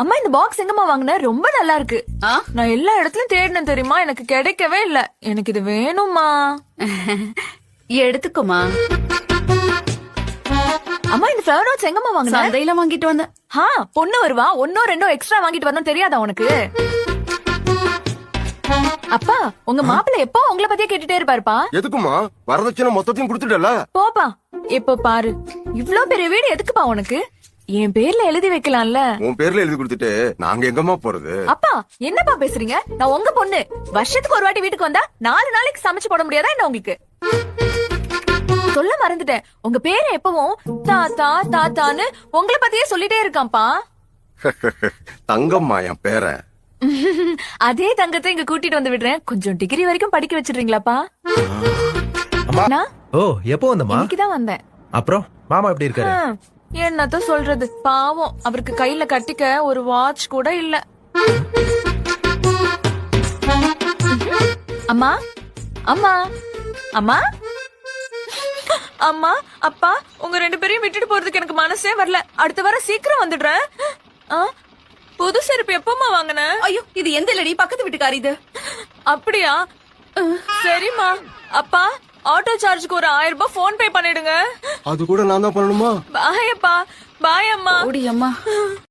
அம்மா இந்த பாக்ஸ் எங்கம்மா வாங்கின? ரொம்ப நல்லா இருக்கு. நான் எல்லா இடத்துலயும் தேடினேன் தெரியுமா, எனக்கு கிடைக்கவே இல்ல. எனக்கு இது வேணும்மா. எடுத்துக்கோமா. அம்மா இந்த ஃபிளவர் நோட்ஸ் எங்கம்மா வாங்கின? சந்தையில வாங்கிட்டு வந்தேன். பொண்ணு வருவா, ஒன்னோ ரெண்டோ எக்ஸ்ட்ரா வாங்கிட்டு வரணும் தெரியாதா உனக்கு? அப்பா உங்க மாப்பிள்ளை எப்போ உங்களை பத்தியே கேட்டுட்டே இருப்பாருப்பா. எதுக்குமா? வரதட்சணை மொத்தத்தையும் கொடுத்துட்டல. போப்பா. இப்ப பாரு, இவ்ளோ பெரிய வீடு எதுக்குப்பா உனக்கு? என் பேர்ல எழுதி வைக்கலாம்ல. உன் பேர்ல எழுதி கொடுத்துட்டு நாங்க எங்கம்மா போறது? அப்பா என்னப்பா பேசுறீங்க? நான் உங்க பொண்ணு. வருஷத்துக்கு ஒரு வாட்டி வீட்டுக்கு வந்தா 4 நாளைக்கு சமைச்சு போட முடியாதா என்ன உங்களுக்கு? சொல்ல மறந்துட்டேன், உங்க பேரை எப்பவும் தாத்தா தாத்தான்னு உங்களை பத்தியே சொல்லிட்டே இருக்கான்ப்பா. தங்கம்மா என் பேர. அதே தங்கத்தை இங்க கூட்டிட்டு வந்து விடுறேன். கொஞ்சம் டிகிரி வரைக்கும் படிக்க வச்சிடுறீங்களாப்பா? ஓ எப்போ வந்தமா? இன்னைக்குதான் வந்தேன். அப்புறம் மாமா எப்படி இருக்காரு? என்னத்த சொல்றது, பாவம். அவருக்கு கையில கட்டிக்க ஒரு வாட்ச் கூட இல்ல. அம்மா அம்மா அம்மா அம்மா அப்பா, உங்க 2 பேரையும் விட்டுட்டு போறதுக்கு எனக்கு மனசே வரல. அடுத்த வாரம் சீக்கிரம் வந்துடுறேன். புது செருப்பு எப்பமா வாங்கின? ஐயோ, இது எந்த இல்லடி, பக்கத்து வீட்டுக்காரி இது. அப்படியா? சரிம்மா. அப்பா ஆட்டோ சார்ஜுக்கு ஒரு 1000 ரூபாய் போன் பே பண்ணிடுங்க. அது கூட நான் தான் பண்ணணுமா? பாய் அப்பா. பாய் அம்மா. ஓடி அம்மா.